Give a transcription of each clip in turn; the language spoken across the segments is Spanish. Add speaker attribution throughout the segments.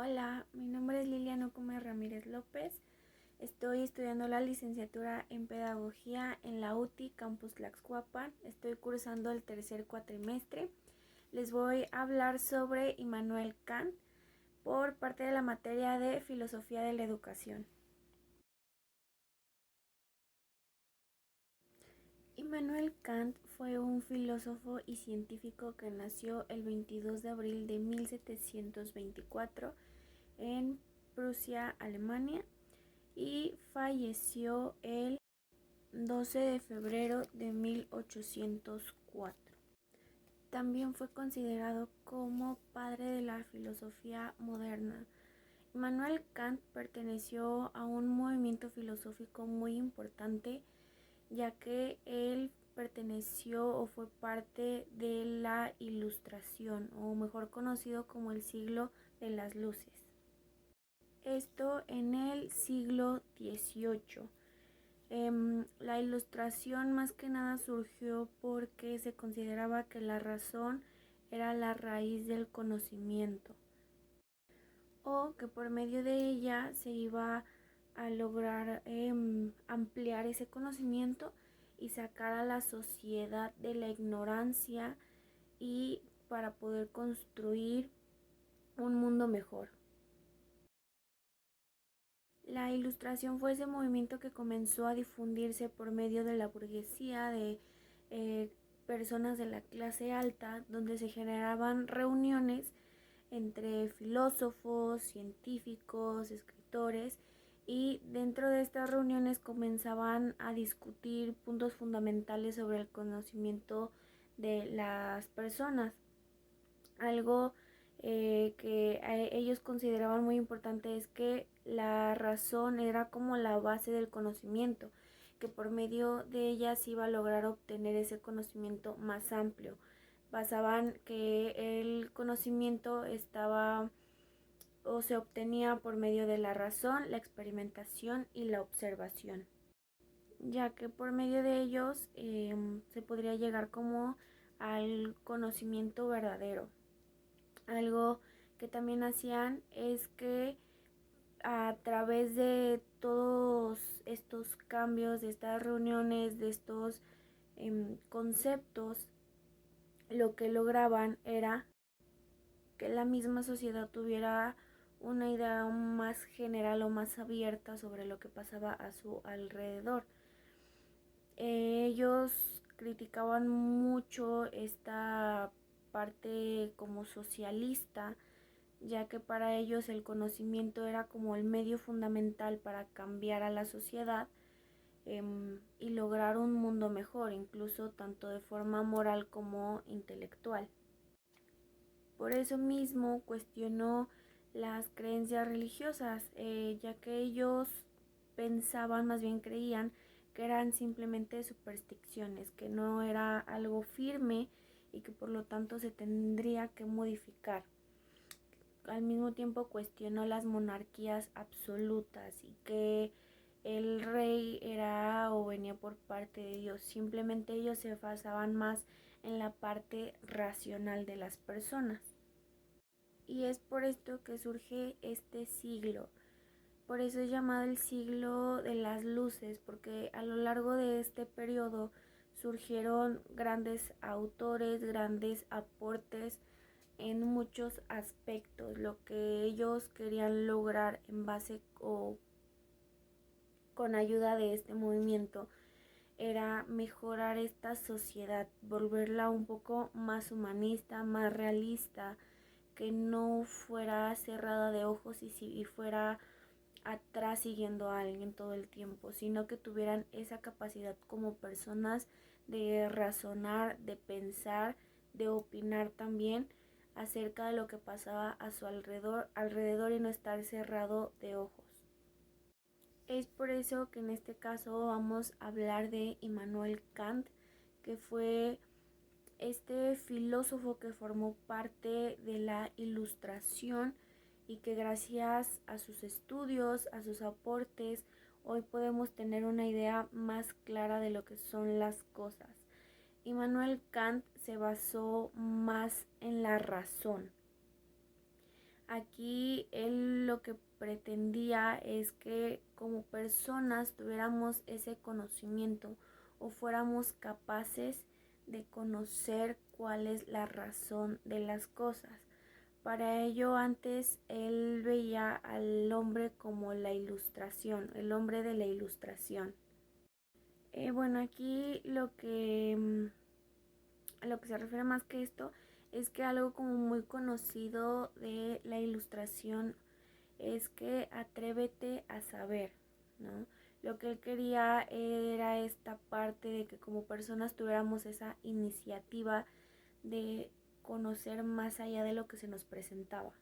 Speaker 1: Hola, mi nombre es Liliana Gómez Ramírez López. Estoy estudiando la licenciatura en Pedagogía en la UTI Campus Tlaxcuapan. Estoy cursando el tercer cuatrimestre. Les voy a hablar sobre Immanuel Kant por parte de la materia de Filosofía de la Educación. Immanuel Kant fue un filósofo y científico que nació el 22 de abril de 1724 en Prusia, Alemania, y falleció el 12 de febrero de 1804. También fue considerado como padre de la filosofía moderna. Immanuel Kant perteneció a un movimiento filosófico muy importante, ya que él perteneció o fue parte de la Ilustración, o mejor conocido como el siglo de las luces. Esto en el siglo XVIII. La Ilustración más que nada surgió porque se consideraba que la razón era la raíz del conocimiento, o que por medio de ella se iba a lograr ampliar ese conocimiento y sacar a la sociedad de la ignorancia y para poder construir un mundo mejor. La Ilustración fue ese movimiento que comenzó a difundirse por medio de la burguesía, de personas de la clase alta, donde se generaban reuniones entre filósofos, científicos, escritores, y dentro de estas reuniones comenzaban a discutir puntos fundamentales sobre el conocimiento de las personas. Algo que ellos consideraban muy importante es que la razón era como la base del conocimiento, que por medio de ella se iba a lograr obtener ese conocimiento más amplio. Basaban que el conocimiento estaba o se obtenía por medio de la razón, la experimentación y la observación, ya que por medio de ellos se podría llegar como al conocimiento verdadero. Algo que también hacían es que a través de todos estos cambios, de estas reuniones, de estos conceptos, lo que lograban era que la misma sociedad tuviera una idea más general o más abierta sobre lo que pasaba a su alrededor. Ellos criticaban mucho esta parte como socialista, ya que para ellos el conocimiento era como el medio fundamental para cambiar a la sociedad y lograr un mundo mejor, incluso tanto de forma moral como intelectual. Por eso mismo cuestionó las creencias religiosas, ya que ellos pensaban, más bien creían, que eran simplemente supersticiones, que no era algo firme y que por lo tanto se tendría que modificar. Al mismo tiempo cuestionó las monarquías absolutas y que el rey era o venía por parte de Dios. Simplemente ellos se basaban más en la parte racional de las personas. Y es por esto que surge este siglo. Por eso es llamado el siglo de las luces, porque a lo largo de este periodo surgieron grandes autores, grandes aportes en muchos aspectos. Lo que ellos querían lograr en base o con ayuda de este movimiento era mejorar esta sociedad, volverla un poco más humanista, más realista, que no fuera cerrada de ojos y fuera atrás siguiendo a alguien todo el tiempo, sino que tuvieran esa capacidad como personas de razonar, de pensar, de opinar también acerca de lo que pasaba a su alrededor y no estar cerrado de ojos. Es por eso que en este caso vamos a hablar de Immanuel Kant, que fue este filósofo que formó parte de la Ilustración y que gracias a sus estudios, a sus aportes, hoy podemos tener una idea más clara de lo que son las cosas. Immanuel Kant se basó más en la razón. Aquí él lo que pretendía es que como personas tuviéramos ese conocimiento o fuéramos capaces de conocer cuál es la razón de las cosas. Para ello antes él veía al hombre como la ilustración, el hombre de la ilustración. Bueno, aquí a lo que se refiere más que esto es que algo como muy conocido de la ilustración es que atrévete a saber, ¿no? Lo que él quería era esta parte de que como personas tuviéramos esa iniciativa de conocer más allá de lo que se nos presentaba.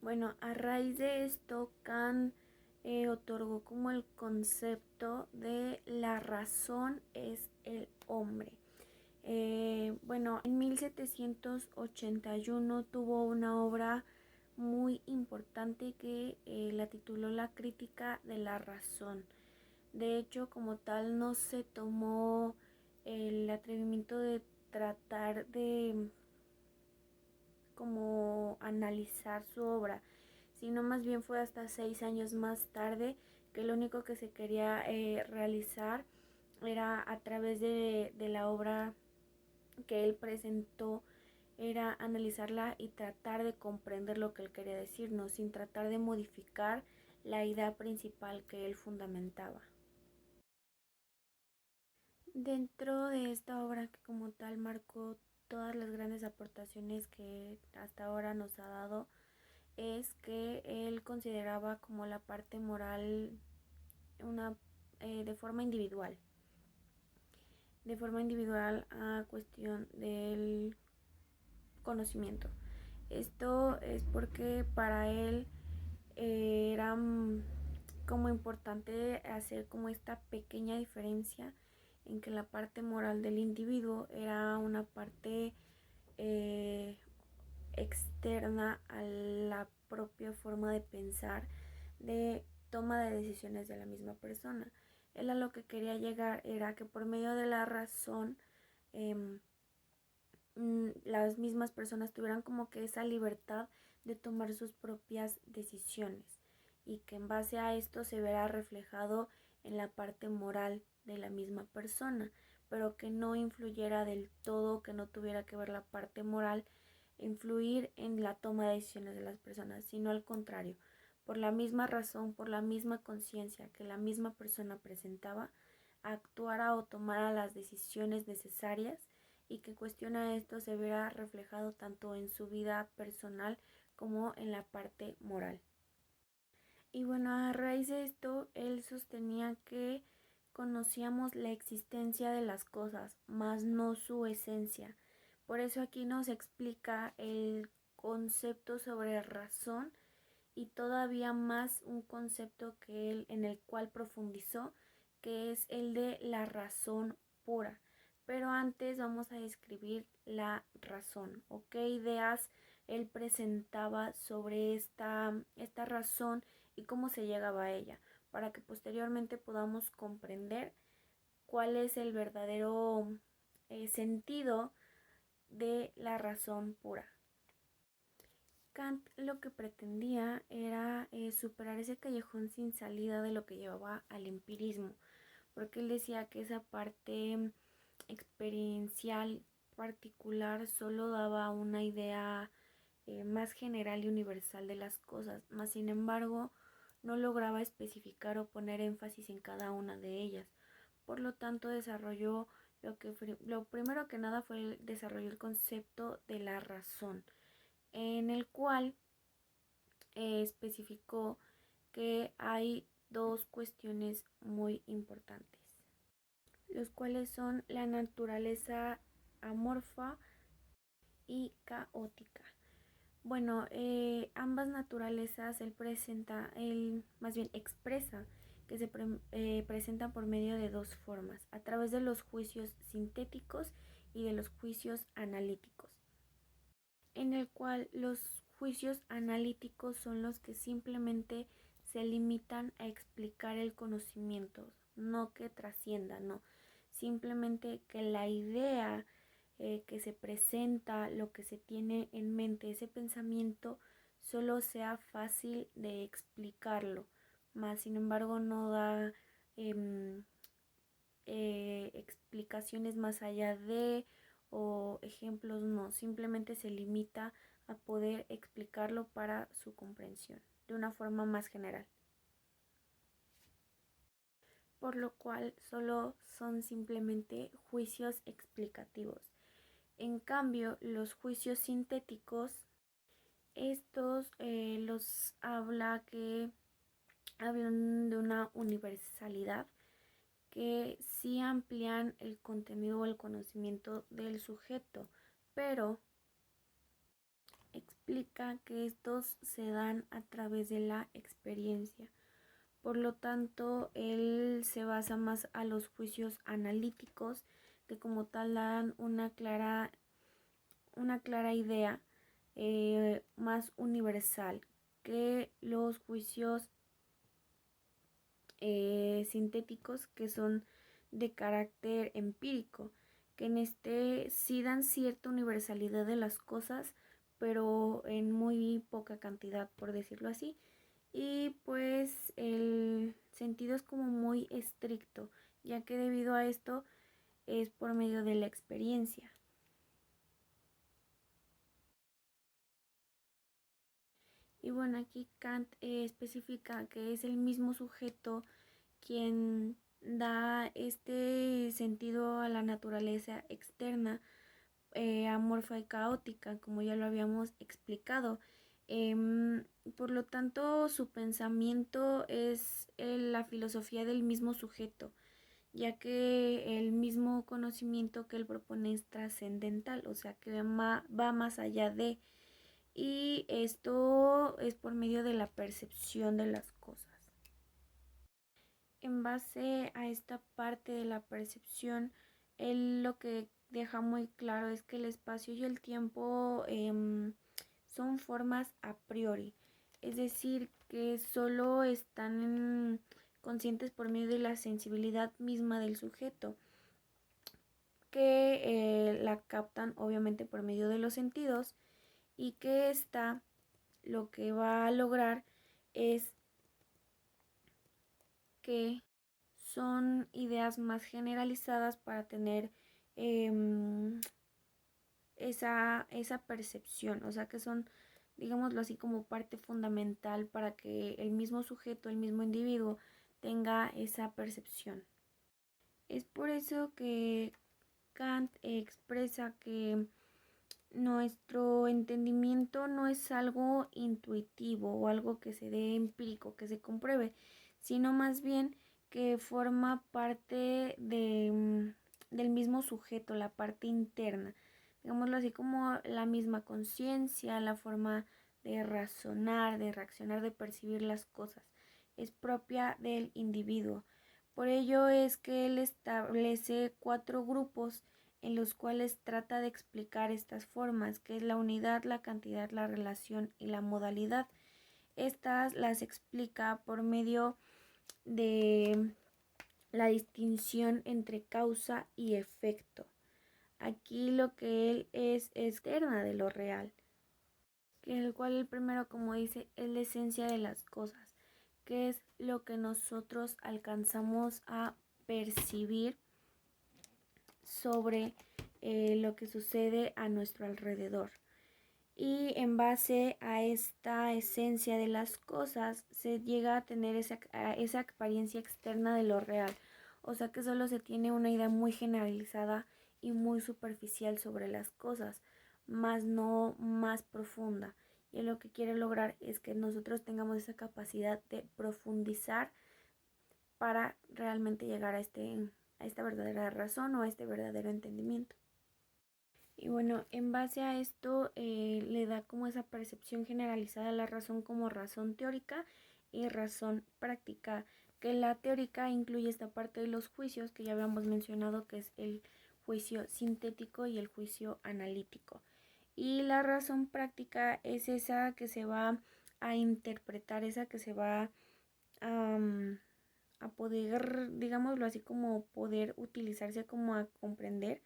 Speaker 1: Bueno, a raíz de esto, Kant otorgó como el concepto de la razón es el hombre. Bueno, en 1781 tuvo una obra muy importante que la tituló La crítica de la razón. De hecho, como tal, no se tomó el atrevimiento de tratar de como analizar su obra, sino más bien fue hasta 6 años más tarde que lo único que se quería realizar era a través de la obra que él presentó, era analizarla y tratar de comprender lo que él quería decirnos, sin tratar de modificar la idea principal que él fundamentaba. Dentro de esta obra que como tal marcó todas las grandes aportaciones que hasta ahora nos ha dado, es que él consideraba como la parte moral una de forma individual, a cuestión del conocimiento. Esto es porque para él era como importante hacer como esta pequeña diferencia en que la parte moral del individuo era una parte eh, externa a la propia forma de pensar, de toma de decisiones de la misma persona. Él a lo que quería llegar era que por medio de la razón eh, las mismas personas tuvieran como que esa libertad de tomar sus propias decisiones y que en base a esto se verá reflejado en la parte moral de la misma persona, pero que no influyera del todo, que no tuviera que ver la parte moral influir en la toma de decisiones de las personas, sino al contrario, por la misma razón, por la misma conciencia que la misma persona presentaba, actuara o tomara las decisiones necesarias y que cuestiona esto se verá reflejado tanto en su vida personal como en la parte moral. Y bueno, a raíz de esto, él sostenía que conocíamos la existencia de las cosas, mas no su esencia. Por eso aquí nos explica el concepto sobre razón y todavía más un concepto que él en el cual profundizó, que es el de la razón pura. Pero antes vamos a describir la razón, o qué ideas él presentaba sobre esta razón y cómo se llegaba a ella, para que posteriormente podamos comprender cuál es el verdadero sentido de la razón pura. Kant lo que pretendía era superar ese callejón sin salida de lo que llevaba al empirismo, porque él decía que esa parte experiencial particular solo daba una idea más general y universal de las cosas, mas sin embargo no lograba especificar o poner énfasis en cada una de ellas. Por lo tanto, desarrolló lo primero que nada fue el desarrollo del concepto de la razón, en el cual especificó que hay dos cuestiones muy importantes, los cuales son la naturaleza amorfa y caótica. Bueno, ambas naturalezas él más bien expresa que presentan por medio de dos formas, a través de los juicios sintéticos y de los juicios analíticos, en el cual los juicios analíticos son los que simplemente se limitan a explicar el conocimiento, no que trascienda, no, simplemente que la idea que se presenta, lo que se tiene en mente, ese pensamiento, solo sea fácil de explicarlo, más sin embargo no da em, explicaciones más allá de o ejemplos, no, simplemente se limita a poder explicarlo para su comprensión de una forma más general, por lo cual solo son simplemente juicios explicativos. En cambio, los juicios sintéticos, estos los hablan de una universalidad que sí amplían el contenido o el conocimiento del sujeto, pero explica que estos se dan a través de la experiencia. Por lo tanto, él se basa más a los juicios analíticos que como tal dan una clara idea más universal que los juicios sintéticos, que son de carácter empírico, que en este sí dan cierta universalidad de las cosas, pero en muy poca cantidad, por decirlo así. Y pues el sentido es como muy estricto, ya que debido a esto es por medio de la experiencia. Y bueno, aquí Kant especifica que es el mismo sujeto quien da este sentido a la naturaleza externa, amorfa y caótica, como ya lo habíamos explicado. Em, por lo tanto, su pensamiento es la filosofía del mismo sujeto, ya que el mismo conocimiento que él propone es trascendental, o sea que va más allá de, y esto es por medio de la percepción de las cosas. En base a esta parte de la percepción, él lo que deja muy claro es que el espacio y el tiempo son formas a priori, es decir, que solo están conscientes por medio de la sensibilidad misma del sujeto, que la captan obviamente por medio de los sentidos, y que ésta lo que va a lograr es que son ideas más generalizadas para tener eh, esa percepción, o sea que son, digámoslo así, como parte fundamental para que el mismo sujeto, el mismo individuo tenga esa percepción. Es por eso que Kant expresa que nuestro entendimiento no es algo intuitivo o algo que se dé empírico, que se compruebe, sino más bien que forma parte del mismo sujeto, la parte interna, digámoslo así, como la misma conciencia, la forma de razonar, de reaccionar, de percibir las cosas, es propia del individuo. Por ello es que él establece 4 grupos en los cuales trata de explicar estas formas, que es la unidad, la cantidad, la relación y la modalidad. Estas las explica por medio de la distinción entre causa y efecto. Aquí lo que él es externa de lo real, que el cual el primero, como dice, es la esencia de las cosas, que es lo que nosotros alcanzamos a percibir sobre lo que sucede a nuestro alrededor. Y en base a esta esencia de las cosas se llega a tener esa apariencia externa de lo real. O sea que solo se tiene una idea muy generalizada y muy superficial sobre las cosas, más no más profunda. Y lo que quiere lograr es que nosotros tengamos esa capacidad de profundizar para realmente llegar a esta verdadera razón o a este verdadero entendimiento. Y bueno, en base a esto le da como esa percepción generalizada a la razón como razón teórica y razón práctica, que la teórica incluye esta parte de los juicios que ya habíamos mencionado, que es el juicio sintético y el juicio analítico. Y la razón práctica es esa que se va a interpretar, esa que se va a, a poder, digámoslo así, como poder utilizarse como a comprender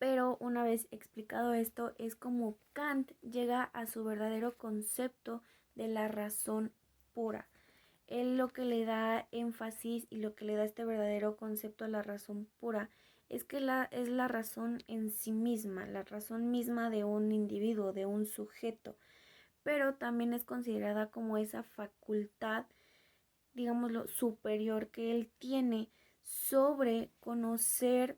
Speaker 1: Pero una vez explicado esto, es como Kant llega a su verdadero concepto de la razón pura. Él lo que le da énfasis y lo que le da este verdadero concepto a la razón pura es que es la razón en sí misma, la razón misma de un individuo, de un sujeto, pero también es considerada como esa facultad, digámoslo, superior que él tiene sobre conocer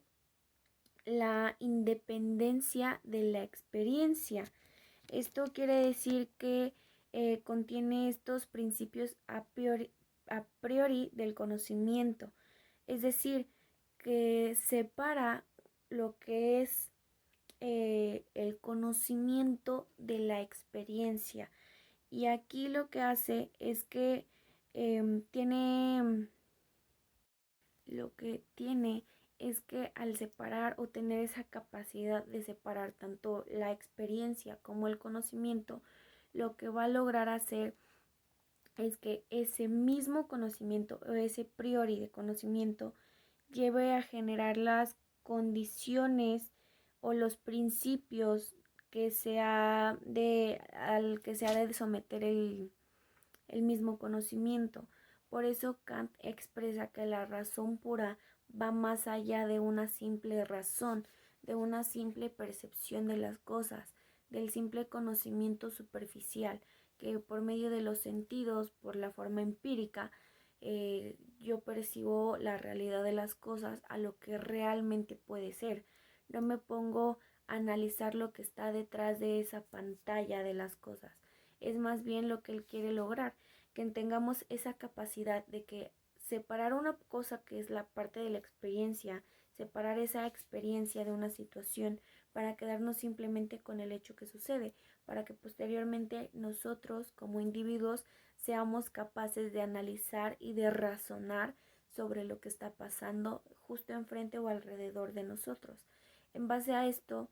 Speaker 1: la independencia de la experiencia. Esto quiere decir que contiene estos principios a priori del conocimiento, es decir, que separa lo que es el conocimiento de la experiencia. Y aquí lo que hace es que tiene lo que tiene es que al separar o tener esa capacidad de separar tanto la experiencia como el conocimiento, lo que va a lograr hacer es que ese mismo conocimiento o ese priori de conocimiento lleve a generar las condiciones o los principios al que se ha de someter el mismo conocimiento. Por eso Kant expresa que la razón pura va más allá de una simple razón, de una simple percepción de las cosas, del simple conocimiento superficial, que por medio de los sentidos, por la forma empírica, yo percibo la realidad de las cosas a lo que realmente puede ser. No me pongo a analizar lo que está detrás de esa pantalla de las cosas. Es más bien lo que él quiere lograr, que tengamos esa capacidad de que separar una cosa que es la parte de la experiencia, separar esa experiencia de una situación para quedarnos simplemente con el hecho que sucede, para que posteriormente nosotros como individuos seamos capaces de analizar y de razonar sobre lo que está pasando justo enfrente o alrededor de nosotros. En base a esto,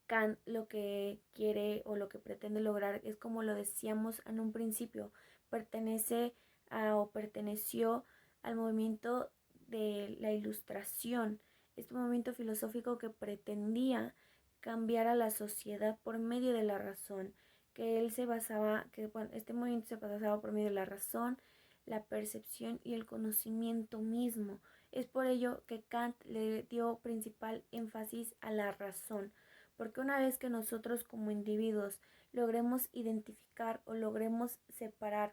Speaker 1: Kant lo que quiere o lo que pretende lograr es, como lo decíamos en un principio, perteneció al movimiento de la Ilustración, este movimiento filosófico que pretendía cambiar a la sociedad por medio de la razón, este movimiento se basaba por medio de la razón, la percepción y el conocimiento mismo. Es por ello que Kant le dio principal énfasis a la razón, porque una vez que nosotros como individuos logremos identificar o logremos separar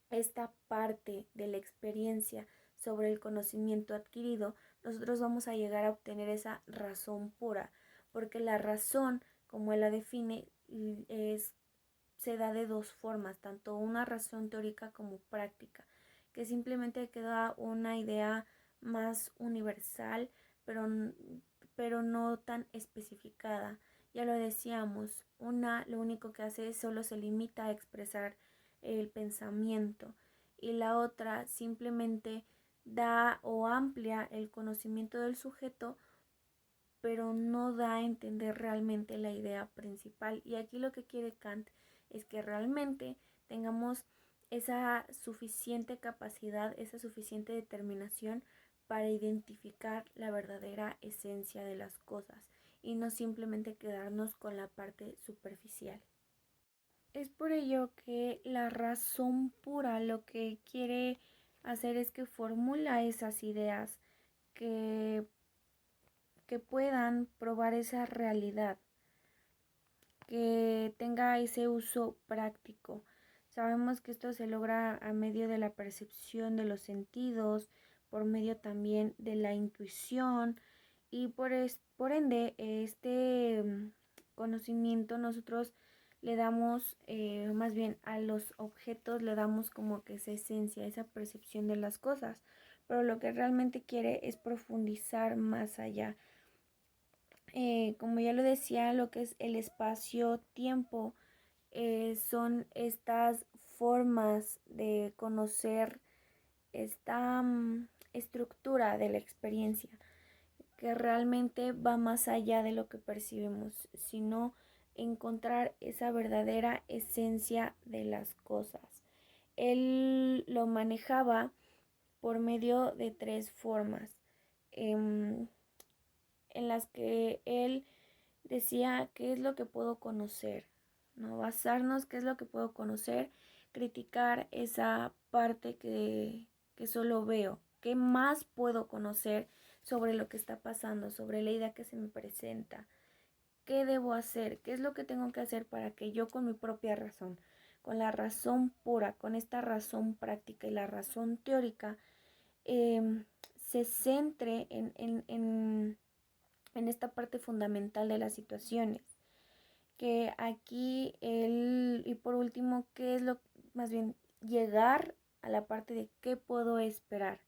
Speaker 1: esta parte de la experiencia sobre el conocimiento adquirido, nosotros vamos a llegar a obtener esa razón pura, porque la razón, como él la define, se da de dos formas, tanto una razón teórica como práctica, que simplemente queda una idea más universal, pero, pero no tan especificada. Ya lo decíamos, una lo único que hace es solo se limita a expresar el pensamiento y la otra simplemente da o amplia el conocimiento del sujeto, pero no da a entender realmente la idea principal. Y aquí lo que quiere Kant es que realmente tengamos esa suficiente capacidad, esa suficiente determinación para identificar la verdadera esencia de las cosas y no simplemente quedarnos con la parte superficial. Es por ello que la razón pura lo que quiere hacer es que formula esas ideas que, que puedan probar esa realidad, que tenga ese uso práctico. Sabemos que esto se logra a medio de la percepción de los sentidos, por medio también de la intuición y por ende este conocimiento nosotros le damos, más bien a los objetos le damos como que esa esencia, esa percepción de las cosas, pero lo que realmente quiere es profundizar más allá. Como ya lo decía, lo que es el espacio-tiempo son estas formas de conocer esta estructura de la experiencia, que realmente va más allá de lo que percibimos, sino encontrar esa verdadera esencia de las cosas. Él lo manejaba por medio de tres formas. En las que él decía qué es lo que puedo conocer, ¿no? Basarnos qué es lo que puedo conocer, criticar esa parte que solo veo, qué más puedo conocer sobre lo que está pasando, sobre la idea que se me presenta, qué debo hacer, qué es lo que tengo que hacer para que yo con mi propia razón, con la razón pura, con esta razón práctica y la razón teórica, se centre en esta parte fundamental de las situaciones. Que aquí y por último, qué es lo, más bien, llegar a la parte de qué puedo esperar.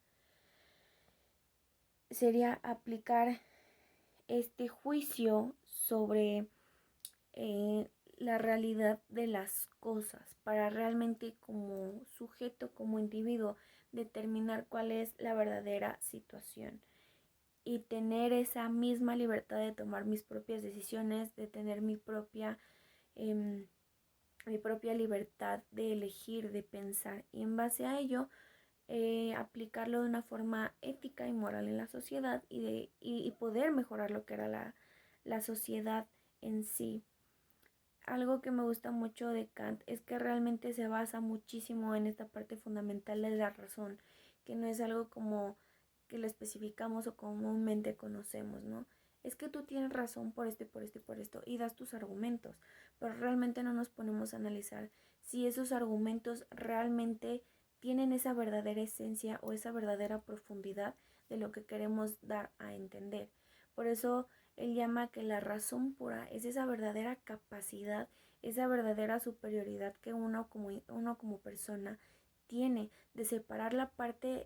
Speaker 1: Sería aplicar este juicio sobre la realidad de las cosas para realmente como sujeto, como individuo, determinar cuál es la verdadera situación y tener esa misma libertad de tomar mis propias decisiones, de tener eh, mi propia libertad de elegir, de pensar y en base a ello aplicarlo de una forma ética y moral en la sociedad y poder mejorar lo que era la sociedad en sí. Algo que me gusta mucho de Kant es que realmente se basa muchísimo en esta parte fundamental de la razón, que no es algo como que lo especificamos o comúnmente conocemos, ¿no? Es que tú tienes razón por esto y por esto y por esto y das tus argumentos, pero realmente no nos ponemos a analizar si esos argumentos realmente tienen esa verdadera esencia o esa verdadera profundidad de lo que queremos dar a entender. Por eso él llama que la razón pura es esa verdadera capacidad, esa verdadera superioridad que uno como persona tiene de separar la parte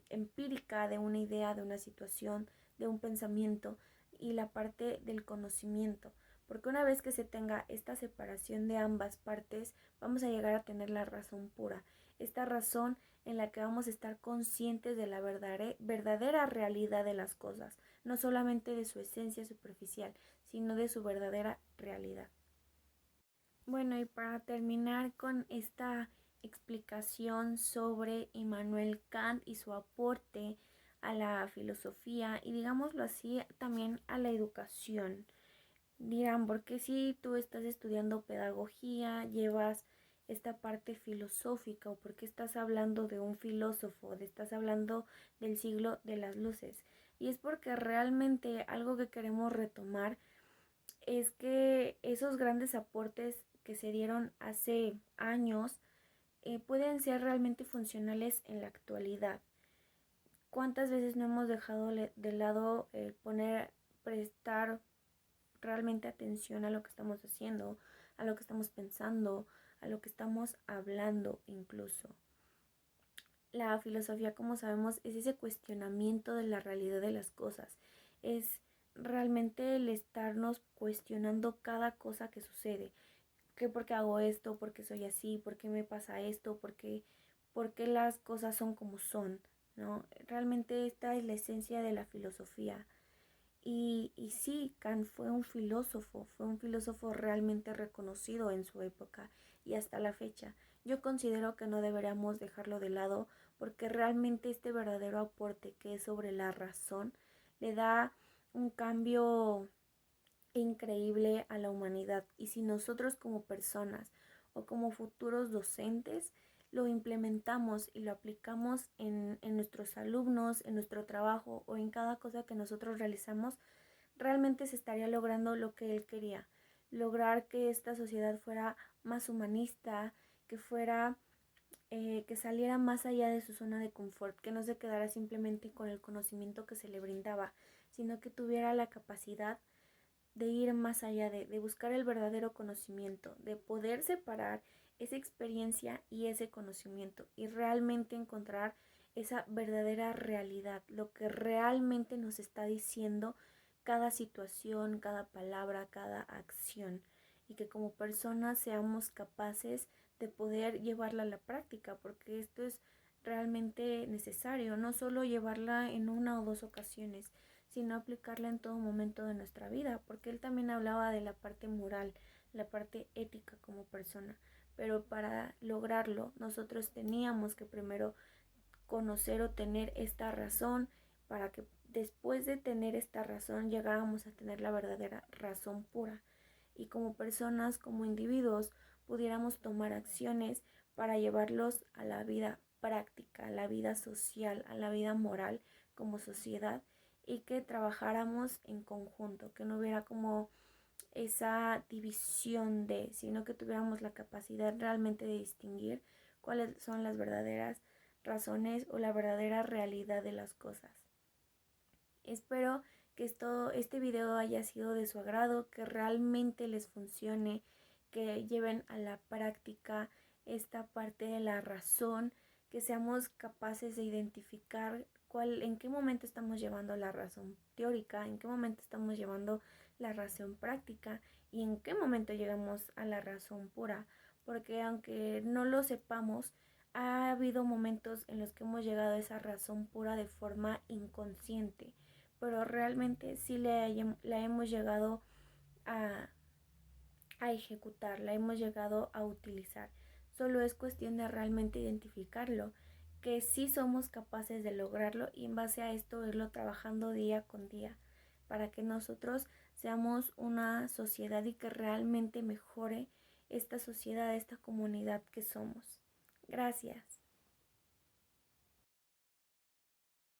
Speaker 1: empírica de una idea, de una situación, de un pensamiento y la parte del conocimiento. Porque una vez que se tenga esta separación de ambas partes, vamos a llegar a tener la razón pura. Esta razón en la que vamos a estar conscientes de la verdadera realidad de las cosas, no solamente de su esencia superficial, sino de su verdadera realidad. Bueno, y para terminar con esta explicación sobre Immanuel Kant y su aporte a la filosofía y digámoslo así también a la educación. Dirán, porque si tú estás estudiando pedagogía, llevas esta parte filosófica o porque estás hablando de un filósofo, estás hablando del siglo de las luces? Y es porque realmente algo que queremos retomar es que esos grandes aportes que se dieron hace años pueden ser realmente funcionales en la actualidad. ¿Cuántas veces no hemos dejado de lado prestar realmente atención a lo que estamos haciendo, a lo que estamos pensando, a lo que estamos hablando incluso? La filosofía, como sabemos, es ese cuestionamiento de la realidad de las cosas. Es realmente el estarnos cuestionando cada cosa que sucede. ¿Qué por qué hago esto? ¿Por qué soy así? ¿Por qué me pasa esto? Por qué las cosas son como son? ¿No? Realmente esta es la esencia de la filosofía. Y sí, Kant fue un filósofo realmente reconocido en su época y hasta la fecha. Yo considero que no deberíamos dejarlo de lado porque realmente este verdadero aporte que es sobre la razón le da un cambio increíble a la humanidad. Y si nosotros como personas o como futuros docentes lo implementamos y lo aplicamos en nuestros alumnos, en nuestro trabajo o en cada cosa que nosotros realizamos, realmente se estaría logrando lo que él quería, lograr que esta sociedad fuera más humanista, que fuera que saliera más allá de su zona de confort, que no se quedara simplemente con el conocimiento que se le brindaba, sino que tuviera la capacidad de ir más allá, de buscar el verdadero conocimiento, de poder separar esa experiencia y ese conocimiento y realmente encontrar esa verdadera realidad, lo que realmente nos está diciendo cada situación, cada palabra, cada acción y que como personas seamos capaces de poder llevarla a la práctica, porque esto es realmente necesario, no solo llevarla en una o dos ocasiones, sino aplicarla en todo momento de nuestra vida, porque él también hablaba de la parte moral, la parte ética como persona, pero para lograrlo nosotros teníamos que primero conocer o tener esta razón para que después de tener esta razón llegáramos a tener la verdadera razón pura y como personas, como individuos, pudiéramos tomar acciones para llevarlos a la vida práctica, a la vida social, a la vida moral como sociedad y que trabajáramos en conjunto, que no hubiera como esa división de, sino que tuviéramos la capacidad realmente de distinguir cuáles son las verdaderas razones o la verdadera realidad de las cosas. Espero que este video haya sido de su agrado, que realmente les funcione, que lleven a la práctica esta parte de la razón, que seamos capaces de identificar en qué momento estamos llevando la razón teórica, en qué momento estamos llevando la razón práctica y en qué momento llegamos a la razón pura, porque aunque no lo sepamos, ha habido momentos en los que hemos llegado a esa razón pura de forma inconsciente, pero realmente sí la hemos llegado a, a ejecutar, la hemos llegado a utilizar. Solo es cuestión de realmente identificarlo, que sí somos capaces de lograrlo y en base a esto irlo trabajando día con día para que nosotros seamos una sociedad y que realmente mejore esta sociedad, esta comunidad que somos. Gracias.